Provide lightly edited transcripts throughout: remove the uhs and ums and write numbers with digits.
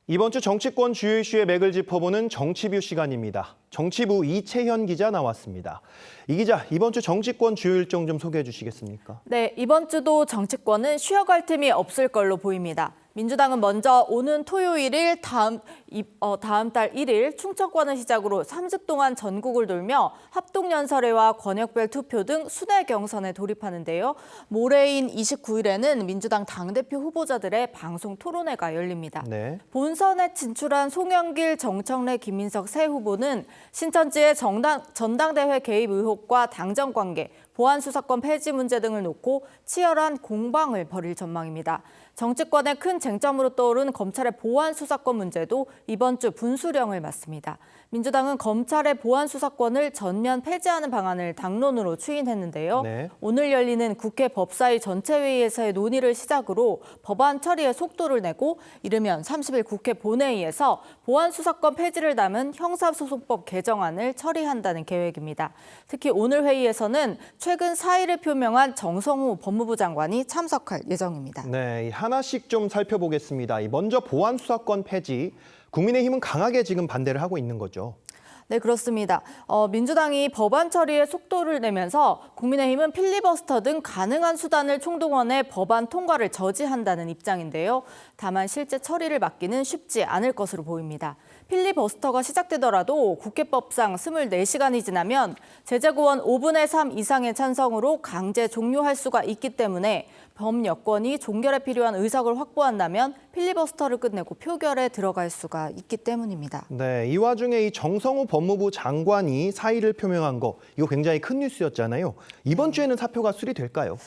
이번 주 정치권 주요 이슈의 맥을 짚어보는 정치뷰 시간입니다. 정치부 이채현 기자 나왔습니다. 이 기자, 이번 주 정치권 주요 일정 좀 소개해 주시겠습니까? 네, 이번 주도 정치권은 쉬어갈 틈이 없을 걸로 보입니다. 민주당은 먼저 오는 토요일 다음 달 1일 충청권을 시작으로 3주 동안 전국을 돌며 합동연설회와 권역별 투표 등 순회 경선에 돌입하는데요. 모레인 29일에는 민주당 당대표 후보자들의 방송 토론회가 열립니다. 네. 본선에 진출한 송영길, 정청래, 김민석 세 후보는 신천지의 전당대회 개입 의혹과 당정 관계, 보안 수사권 폐지 문제 등을 놓고 치열한 공방을 벌일 전망입니다. 정치권의 큰 쟁점으로 떠오른 검찰의 보안 수사권 문제도 이번 주 분수령을 맞습니다. 민주당은 검찰의 보안 수사권을 전면 폐지하는 방안을 당론으로 추인했는데요. 네. 오늘 열리는 국회 법사위 전체회의에서의 논의를 시작으로 법안 처리에 속도를 내고 이르면 30일 국회 본회의에서 보안 수사권 폐지를 담은 형사소송법 개정안을 처리한다는 계획입니다. 특히 오늘 회의에서는 최근 사의를 표명한 정성호 법무부 장관이 참석할 예정입니다. 네, 하나씩 좀 살펴보겠습니다. 먼저 보안 수사권 폐지. 국민의힘은 강하게 지금 반대를 하고 있는 거죠. 네, 그렇습니다. 민주당이 법안 처리에 속도를 내면서 국민의힘은 필리버스터 등 가능한 수단을 총동원해 법안 통과를 저지한다는 입장인데요. 다만 실제 처리를 막기는 쉽지 않을 것으로 보입니다. 필리버스터가 시작되더라도 국회법상 24시간이 지나면 제재구원 5분의 3 이상의 찬성으로 강제 종료할 수가 있기 때문에 범여권이 종결에 필요한 의석을 확보한다면 필리버스터를 끝내고 표결에 들어갈 수가 있기 때문입니다. 네, 이 와중에 이 정성호 법무부 장관이 사의를 표명한 거, 이거 굉장히 큰 뉴스였잖아요. 이번 주에는 사표가 수리될까요?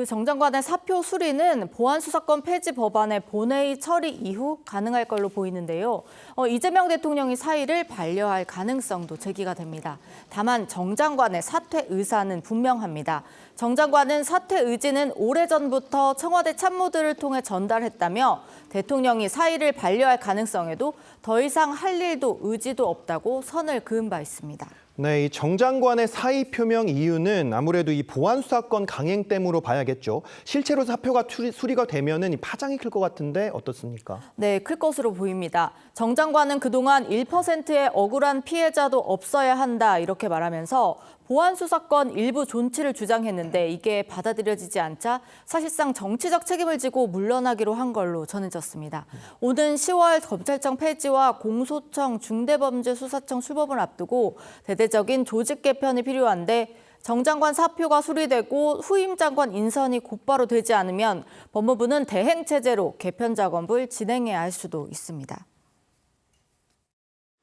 정 장관의 사표 수리는 보안 수사권 폐지 법안의 본회의 처리 이후 가능할 걸로 보이는데요. 이재명 대통령이 사의를 반려할 가능성도 제기가 됩니다. 다만 정 장관의 사퇴 의사는 분명합니다. 정 장관은 사퇴 의지는 오래전부터 청와대 참모들을 통해 전달했다며 대통령이 사의를 반려할 가능성에도 더 이상 할 일도 의지도 없다고 선을 그은 바 있습니다. 네, 이 정 장관의 사의 표명 이유는 아무래도 이 보안 수사권 강행 때문으로 봐야겠죠. 실제로 사표가 수리가 되면은 이 파장이 클 것 같은데 어떻습니까? 네, 클 것으로 보입니다. 정 장관은 그동안 1%의 억울한 피해자도 없어야 한다 이렇게 말하면서 보안 수사권 일부 존치를 주장했는데 이게 받아들여지지 않자 사실상 정치적 책임을 지고 물러나기로 한 걸로 전해졌습니다. 오는 10월 검찰청 폐지와 공소청 중대범죄수사청 출범을 앞두고 대대적인 조직 개편이 필요한데 정 장관 사표가 수리되고 후임 장관 인선이 곧바로 되지 않으면 법무부는 대행 체제로 개편 작업을 진행해야 할 수도 있습니다.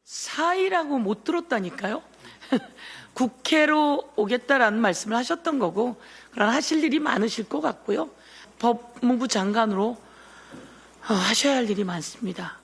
사의라고 못 들었다니까요. 국회로 오겠다라는 말씀을 하셨던 거고, 그러나 하실 일이 많으실 것 같고요. 법무부 장관으로 하셔야 할 일이 많습니다.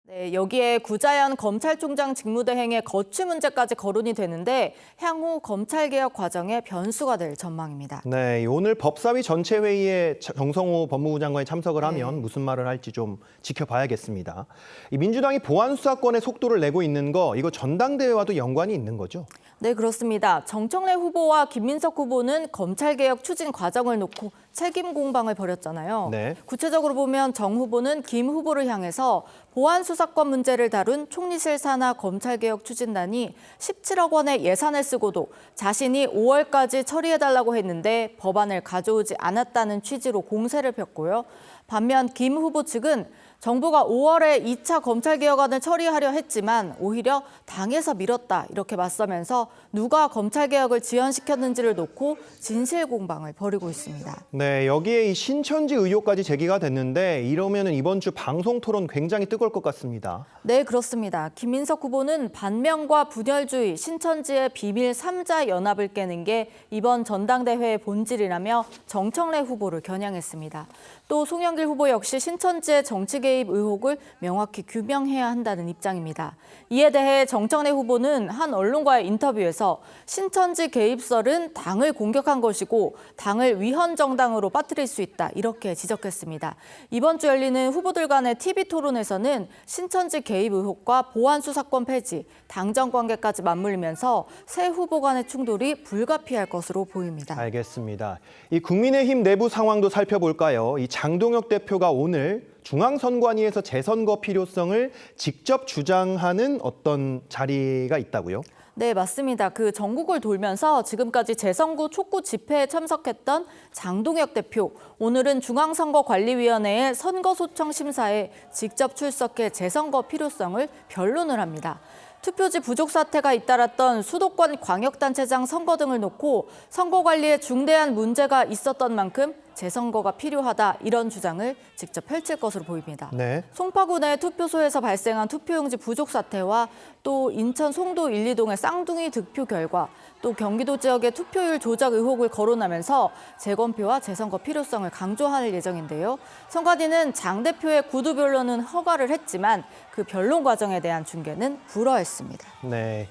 네, 여기에 구자연 검찰총장 직무대행의 거취 문제까지 거론이 되는데 향후 검찰개혁 과정의 변수가 될 전망입니다. 네, 오늘 법사위 전체 회의에 정성호 법무부 장관이 참석을 하면 무슨 말을 할지 좀 지켜봐야겠습니다. 이 민주당이 보안 수사권의 속도를 내고 있는 거 이거 전당대회와도 연관이 있는 거죠? 네, 그렇습니다. 정청래 후보와 김민석 후보는 검찰개혁 추진 과정을 놓고 책임 공방을 벌였잖아요. 네. 구체적으로 보면 정 후보는 김 후보를 향해서 보안 수사권 문제를 다룬 총리실 산하 검찰개혁 추진단이 17억 원의 예산을 쓰고도 자신이 5월까지 처리해달라고 했는데 법안을 가져오지 않았다는 취지로 공세를 폈고요. 반면 김 후보 측은 정부가 5월에 2차 검찰개혁안을 처리하려 했지만 오히려 당에서 미뤘다 이렇게 맞서면서 누가 검찰개혁을 지연시켰는지를 놓고 진실 공방을 벌이고 있습니다. 네, 여기에 이 신천지 의혹까지 제기가 됐는데 이러면은 이번 주 방송 토론 굉장히 뜨거울 것 같습니다. 네, 그렇습니다. 김민석 후보는 반명과 분열주의, 신천지의 비밀 3자 연합을 깨는 게 이번 전당대회의 본질이라며 정청래 후보를 겨냥했습니다. 또 송영길 후보 역시 신천지의 정치 개입 의혹을 명확히 규명해야 한다는 입장입니다. 이에 대해 정청래 후보는 한 언론과의 인터뷰에서 신천지 개입설은 당을 공격한 것이고 당을 위헌 정당으로 빠뜨릴 수 있다 이렇게 지적했습니다. 이번 주 열리는 후보들 간의 TV 토론에서는 신천지 개입 의혹과 보안 수사권 폐지, 당정 관계까지 맞물리면서 새 후보 간의 충돌이 불가피할 것으로 보입니다. 알겠습니다. 이 국민의힘 내부 상황도 살펴볼까요? 이 장동혁 대표가 오늘 중앙선관위에서 재선거 필요성을 직접 주장하는 어떤 자리가 있다고요? 네, 맞습니다. 그 전국을 돌면서 지금까지 재선구 촉구 집회에 참석했던 장동혁 대표, 오늘은 중앙선거관리위원회의 선거소청 심사에 직접 출석해 재선거 필요성을 변론을 합니다. 투표지 부족 사태가 잇따랐던 수도권 광역단체장 선거 등을 놓고 선거 관리에 중대한 문제가 있었던 만큼 재선거가 필요하다, 이런 주장을 직접 펼칠 것으로 보입니다. 네. 송파구 내 투표소에서 발생한 투표용지 부족 사태와 또 인천 송도 1, 2동의 쌍둥이 득표 결과, 또 경기도 지역의 투표율 조작 의혹을 거론하면서 재검표와 재선거 필요성을 강조할 예정인데요. 선관위는 장 대표의 구두 변론은 허가를 했지만 그 변론 과정에 대한 중계는 불허했습니다. 네.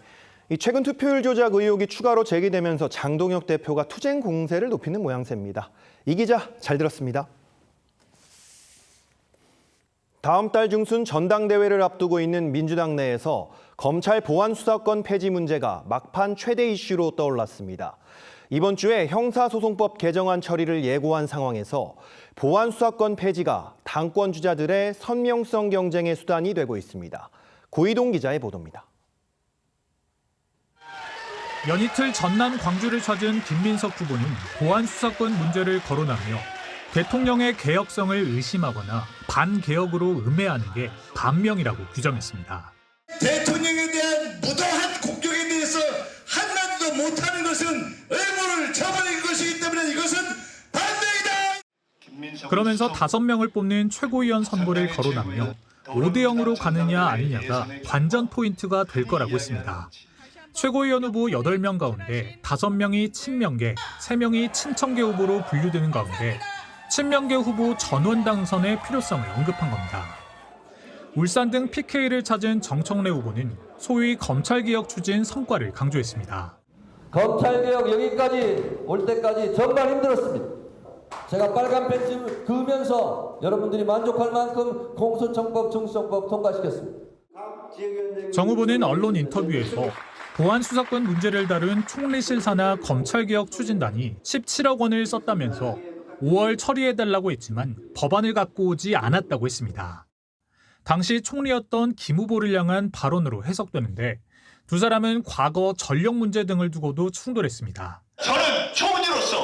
이 최근 투표율 조작 의혹이 추가로 제기되면서 장동혁 대표가 투쟁 공세를 높이는 모양새입니다. 이 기자 잘 들었습니다. 다음 달 중순 전당대회를 앞두고 있는 민주당 내에서 검찰 보안 수사권 폐지 문제가 막판 최대 이슈로 떠올랐습니다. 이번 주에 형사소송법 개정안 처리를 예고한 상황에서 보안 수사권 폐지가 당권 주자들의 선명성 경쟁의 수단이 되고 있습니다. 고이동 기자의 보도입니다. 연이틀 전남 광주를 찾은 김민석 후보는 보안 수사권 문제를 거론하며 대통령의 개혁성을 의심하거나 반개혁으로 음해하는 게 반명이라고 규정했습니다. 대통령에 대한 무도한 공격에 대해서 한마디도 못하는 것은 의무를 저버린 것이기 때문에 이것은 반명이다. 그러면서 5명을 뽑는 최고위원 선거를 거론하며 5대 0으로 가느냐 아니냐가 관전 포인트가 될 거라고 했습니다. 최고위원 후보 8명 가운데 5명이 친명계, 3명이 친청계 후보로 분류되는 가운데 친명계 후보 전원 당선의 필요성을 언급한 겁니다. 울산 등 PK를 찾은 정청래 후보는 소위 검찰개혁 추진 성과를 강조했습니다. 검찰개혁 여기까지 올 때까지 정말 힘들었습니다. 제가 빨간 펜치 그으면서 여러분들이 만족할 만큼 공소청법, 중수청법 통과시켰습니다. 정 후보는 언론 인터뷰에서 보안 수사권 문제를 다룬 총리실 산하 검찰개혁 추진단이 17억 원을 썼다면서 5월 처리해달라고 했지만 법안을 갖고 오지 않았다고 했습니다. 당시 총리였던 김 후보를 향한 발언으로 해석되는데 두 사람은 과거 전력 문제 등을 두고도 충돌했습니다. 저는 총리로서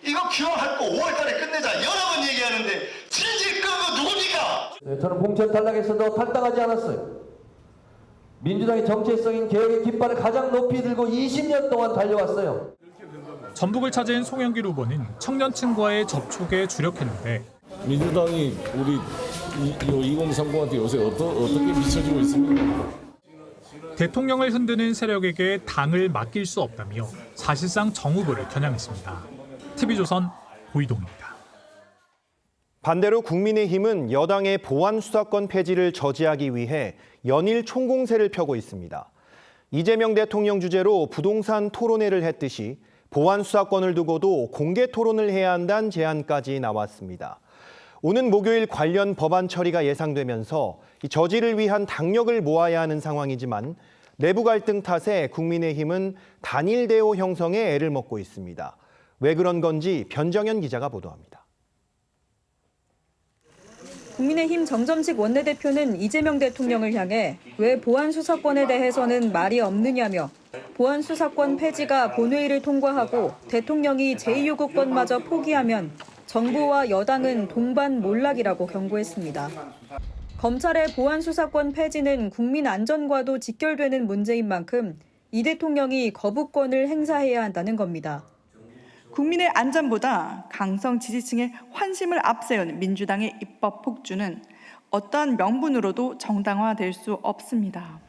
이거 기왕할 거 5월 달에 끝내자 여러 번 얘기하는데 질질 끄는 거 누굽니까? 저는 공천 탈락에서도 탈당하지 않았어요. 민주당의 정체성인 개혁의 깃발을 가장 높이 들고 20년 동안 달려왔어요. 전북을 찾은 송영길 후보는 청년층과의 접촉에 주력했는데 민주당이 우리 2030한테 요새 어떻게 비춰지고 있습니까? 대통령을 흔드는 세력에게 당을 맡길 수 없다며 사실상 정 후보를 겨냥했습니다. TV조선 고이동입니다. 반대로 국민의힘은 여당의 보안 수사권 폐지를 저지하기 위해 연일 총공세를 펴고 있습니다. 이재명 대통령 주재로 부동산 토론회를 했듯이 보안 수사권을 두고도 공개 토론을 해야 한다는 제안까지 나왔습니다. 오는 목요일 관련 법안 처리가 예상되면서 이 저지를 위한 당력을 모아야 하는 상황이지만 내부 갈등 탓에 국민의힘은 단일 대오 형성에 애를 먹고 있습니다. 왜 그런 건지 변정현 기자가 보도합니다. 국민의힘 정점식 원내대표는 이재명 대통령을 향해 왜 보안 수사권에 대해서는 말이 없느냐며 보안 수사권 폐지가 본회의를 통과하고 대통령이 제2요구권마저 포기하면 정부와 여당은 동반 몰락이라고 경고했습니다. 검찰의 보안 수사권 폐지는 국민 안전과도 직결되는 문제인 만큼 이 대통령이 거부권을 행사해야 한다는 겁니다. 국민의 안전보다 강성 지지층의 환심을 앞세운 민주당의 입법 폭주는 어떠한 명분으로도 정당화될 수 없습니다.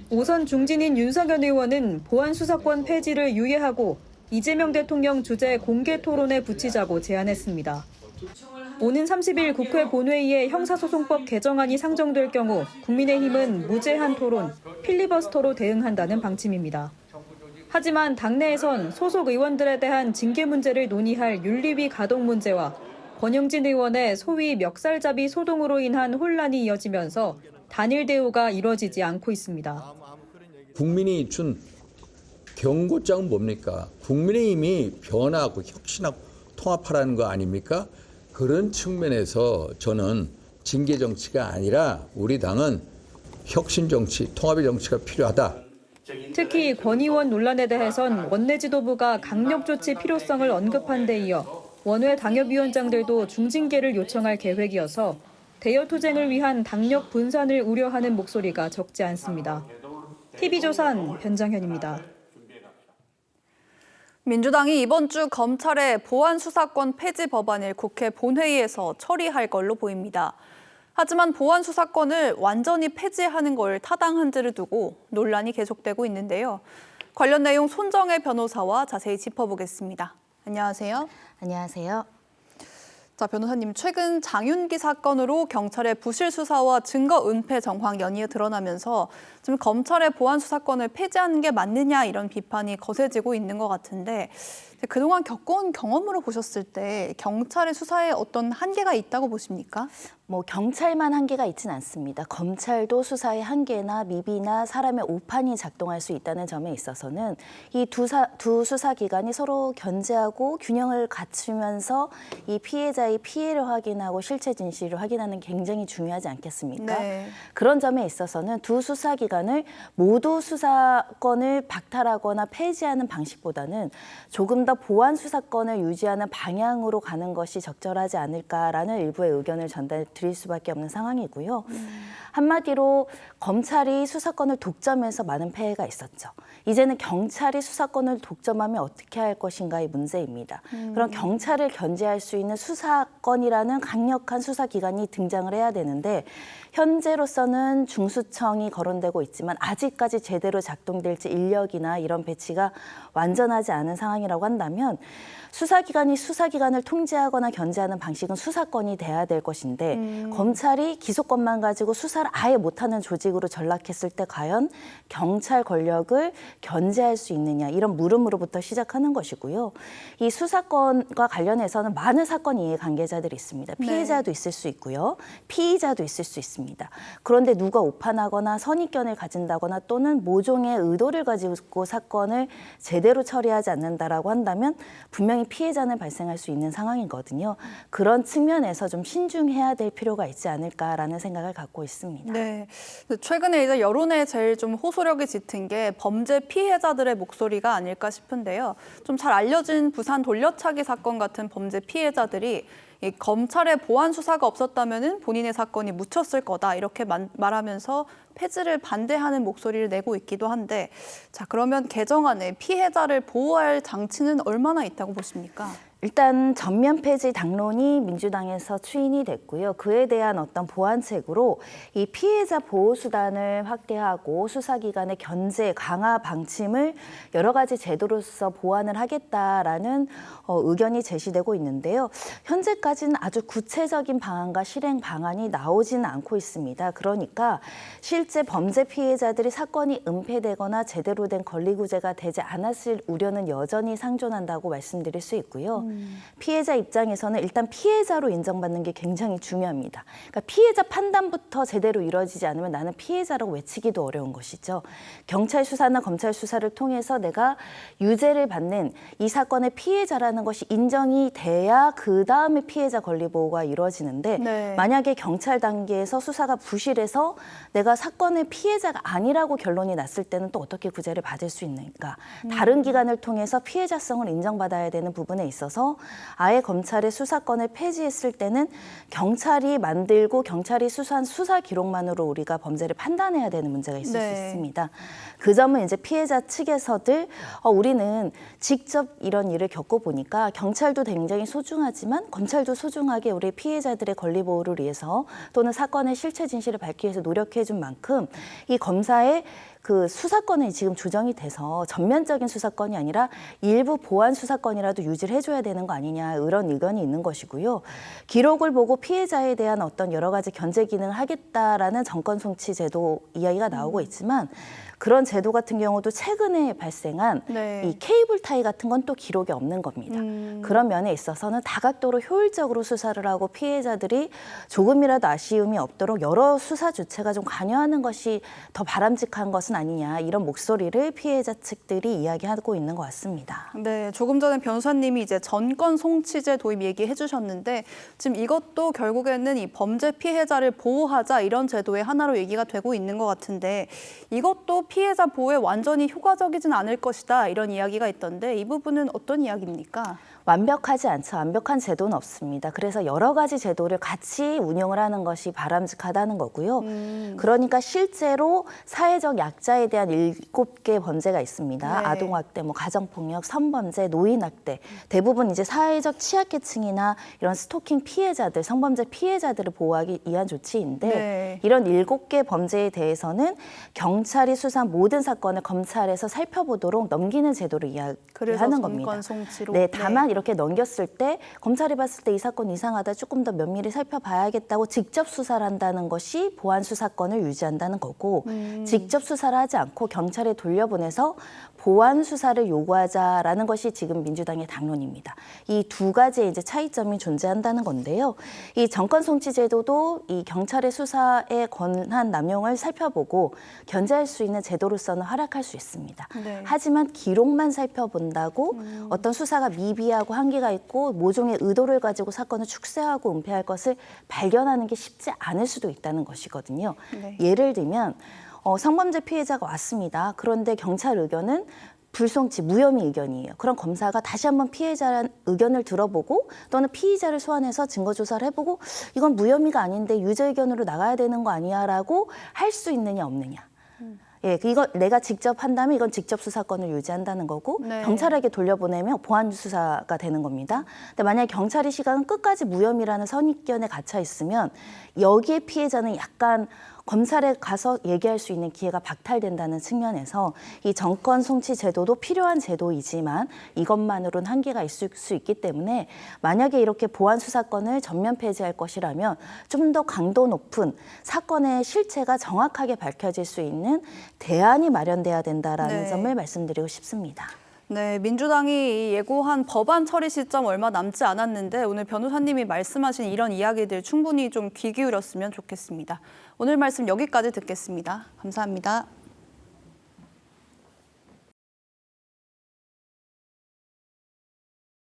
오선 중진인 윤석열 의원은 보안 수사권 폐지를 유예하고 이재명 대통령 주재 공개 토론에 붙이자고 제안했습니다. 오는 30일 국회 본회의에 형사소송법 개정안이 상정될 경우 국민의힘은 무제한 토론, 필리버스터로 대응한다는 방침입니다. 하지만 당내에선 소속 의원들에 대한 징계 문제를 논의할 윤리위 가동 문제와 권영진 의원의 소위 멱살잡이 소동으로 인한 혼란이 이어지면서 단일 대우가 이뤄지지 않고 있습니다. 국민이 준 경고장은 뭡니까? 국민의힘이 변화하고 혁신하고 통합하라는 거 아닙니까? 그런 측면에서 저는 징계 정치가 아니라 우리 당은 혁신 정치, 통합의 정치가 필요하다. 특히 권 의원 논란에 대해선 원내 지도부가 강력 조치 필요성을 언급한 데 이어 원외 당협위원장들도 중징계를 요청할 계획이어서 대여 투쟁을 위한 당력 분산을 우려하는 목소리가 적지 않습니다. TV조선 변정현입니다. 민주당이 이번 주 검찰의 보안 수사권 폐지 법안을 국회 본회의에서 처리할 걸로 보입니다. 하지만 보안 수사권을 완전히 폐지하는 걸 타당한지를 두고 논란이 계속되고 있는데요. 관련 내용 손정혜 변호사와 자세히 짚어보겠습니다. 안녕하세요. 안녕하세요. 자, 변호사님, 최근 장윤기 사건으로 경찰의 부실 수사와 증거 은폐 정황 연이어 드러나면서 지금 검찰의 보안 수사권을 폐지하는 게 맞느냐 이런 비판이 거세지고 있는 것 같은데 그동안 겪어온 경험으로 보셨을 때 경찰의 수사에 어떤 한계가 있다고 보십니까? 경찰만 한계가 있진 않습니다. 검찰도 수사의 한계나 미비나 사람의 오판이 작동할 수 있다는 점에 있어서는 이 두 수사기관이 서로 견제하고 균형을 갖추면서 이 피해자의 피해를 확인하고 실체 진실을 확인하는 게 굉장히 중요하지 않겠습니까? 네. 그런 점에 있어서는 두 수사기관을 모두 수사권을 박탈하거나 폐지하는 방식보다는 조금 더 보안 수사권을 유지하는 방향으로 가는 것이 적절하지 않을까라는 일부의 의견을 전달드릴 수밖에 없는 상황이고요. 한마디로 검찰이 수사권을 독점해서 많은 폐해가 있었죠. 이제는 경찰이 수사권을 독점하면 어떻게 할 것인가의 문제입니다. 그럼 경찰을 견제할 수 있는 수사권이라는 강력한 수사기관이 등장을 해야 되는데 현재로서는 중수청이 거론되고 있지만 아직까지 제대로 작동될지 인력이나 이런 배치가 완전하지 않은 상황이라고 한다면 수사기관이 수사기관을 통제하거나 견제하는 방식은 수사권이 돼야 될 것인데 검찰이 기소권만 가지고 수사를 아예 못하는 조직으로 전락했을 때 과연 경찰 권력을 견제할 수 있느냐 이런 물음으로부터 시작하는 것이고요. 이 수사권과 관련해서는 많은 사건 이해관계자들이 있습니다. 피해자도 있을 수 있고요. 피의자도 있을 수 있습니다. 그런데 누가 오판하거나 선입견을 가진다거나 또는 모종의 의도를 가지고 사건을 제대로 처리하지 않는다라고 한다면 분명히 피해자는 발생할 수 있는 상황이거든요. 그런 측면에서 좀 신중해야 될 필요가 있지 않을까라는 생각을 갖고 있습니다. 네. 최근에 이제 여론에 제일 좀 호소력이 짙은 게 범죄 피해자들의 목소리가 아닐까 싶은데요. 좀 잘 알려진 부산 돌려차기 사건 같은 범죄 피해자들이 이 검찰의 보안 수사가 없었다면은 본인의 사건이 묻혔을 거다 이렇게 말하면서 폐지를 반대하는 목소리를 내고 있기도 한데 자 그러면 개정안에 피해자를 보호할 장치는 얼마나 있다고 보십니까? 일단 전면 폐지 당론이 민주당에서 추인이 됐고요. 그에 대한 어떤 보완책으로 이 피해자 보호 수단을 확대하고 수사기관의 견제 강화 방침을 여러 가지 제도로서 보완을 하겠다라는 의견이 제시되고 있는데요. 현재까지는 아주 구체적인 방안과 실행 방안이 나오지는 않고 있습니다. 그러니까 실제 범죄 피해자들이 사건이 은폐되거나 제대로 된 권리구제가 되지 않았을 우려는 여전히 상존한다고 말씀드릴 수 있고요. 피해자 입장에서는 일단 피해자로 인정받는 게 굉장히 중요합니다. 그러니까 피해자 판단부터 제대로 이루어지지 않으면 나는 피해자라고 외치기도 어려운 것이죠. 경찰 수사나 검찰 수사를 통해서 내가 유죄를 받는 이 사건의 피해자라는 것이 인정이 돼야 그다음에 피해자 권리 보호가 이루어지는데 만약에 경찰 단계에서 수사가 부실해서 내가 사건의 피해자가 아니라고 결론이 났을 때는 또 어떻게 구제를 받을 수 있는가. 다른 기관을 통해서 피해자성을 인정받아야 되는 부분에 있어서 아예 검찰의 수사권을 폐지했을 때는 경찰이 만들고 경찰이 수사한 수사 기록만으로 우리가 범죄를 판단해야 되는 문제가 있을 수 있습니다. 그 점은 이제 피해자 측에서들 우리는 직접 이런 일을 겪어보니까 경찰도 굉장히 소중하지만 검찰도 소중하게 우리 피해자들의 권리 보호를 위해서 또는 사건의 실체 진실을 밝히기 위해서 노력해준 만큼 이 검사의 그 수사권이 지금 조정이 돼서 전면적인 수사권이 아니라 일부 보완 수사권이라도 유지를 해줘야 되는 거 아니냐 이런 의견이 있는 것이고요. 기록을 보고 피해자에 대한 어떤 여러 가지 견제 기능을 하겠다라는 정권 송치 제도 이야기가 나오고 있지만 그런 제도 같은 경우도 최근에 발생한 이 케이블 타이 같은 건 또 기록이 없는 겁니다. 그런 면에 있어서는 다각도로 효율적으로 수사를 하고 피해자들이 조금이라도 아쉬움이 없도록 여러 수사 주체가 좀 관여하는 것이 더 바람직한 것은 아니냐 이런 목소리를 피해자 측들이 이야기하고 있는 것 같습니다. 네, 조금 전에 변호사님이 이제 전권 송치제 도입 얘기해 주셨는데 지금 이것도 결국에는 이 범죄 피해자를 보호하자 이런 제도의 하나로 얘기가 되고 있는 것 같은데 이것도 피해자 보호에 완전히 효과적이진 않을 것이다 이런 이야기가 있던데 이 부분은 어떤 이야기입니까? 완벽하지 않죠. 완벽한 제도는 없습니다. 그래서 여러 가지 제도를 같이 운영을 하는 것이 바람직하다는 거고요. 그러니까 실제로 사회적 약자에 대한 7개 범죄가 있습니다. 네. 아동학대, 가정폭력, 성범죄, 노인학대. 대부분 이제 사회적 취약계층이나 이런 스토킹 피해자들, 성범죄 피해자들을 보호하기 위한 조치인데 네. 이런 7개 범죄에 대해서는 경찰이 수사한 모든 사건을 검찰에서 살펴보도록 넘기는 제도를 그래서 이야기하는 겁니다. 전권 송치로. 네, 다만 이렇게 넘겼을 때 검찰이 봤을 때 이 사건 이상하다 조금 더 면밀히 살펴봐야겠다고 직접 수사를 한다는 것이 보안 수사권을 유지한다는 거고 직접 수사를 하지 않고 경찰에 돌려보내서 보안 수사를 요구하자라는 것이 지금 민주당의 당론입니다. 이 두 가지의 이제 차이점이 존재한다는 건데요. 이 정권 송치 제도도 이 경찰의 수사의 권한 남용을 살펴보고 견제할 수 있는 제도로서는 활약할 수 있습니다. 네. 하지만 기록만 살펴본다고 어떤 수사가 미비하고 한계가 있고 모종의 의도를 가지고 사건을 축소하고 은폐할 것을 발견하는 게 쉽지 않을 수도 있다는 것이거든요. 네. 예를 들면 성범죄 피해자가 왔습니다. 그런데 경찰 의견은 불송치, 무혐의 의견이에요. 그럼 검사가 다시 한번 피해자의 의견을 들어보고 또는 피의자를 소환해서 증거조사를 해보고 이건 무혐의가 아닌데 유죄 의견으로 나가야 되는 거 아니야 라고 할 수 있느냐 없느냐. 예, 이거 내가 직접 한다면 이건 직접 수사권을 유지한다는 거고 네. 경찰에게 돌려보내면 보안 수사가 되는 겁니다. 근데 만약에 경찰의 시각은 끝까지 무혐의라는 선입견에 갇혀 있으면 여기에 피해자는 약간 검찰에 가서 얘기할 수 있는 기회가 박탈된다는 측면에서 이 정권 송치 제도도 필요한 제도이지만 이것만으로는 한계가 있을 수 있기 때문에 만약에 이렇게 보안 수사권을 전면 폐지할 것이라면 좀 더 강도 높은 사건의 실체가 정확하게 밝혀질 수 있는 대안이 마련돼야 된다라는 네. 점을 말씀드리고 싶습니다. 네, 민주당이 예고한 법안 처리 시점 얼마 남지 않았는데 오늘 변호사님이 말씀하신 이런 이야기들 충분히 좀 귀 기울였으면 좋겠습니다. 오늘 말씀 여기까지 듣겠습니다. 감사합니다.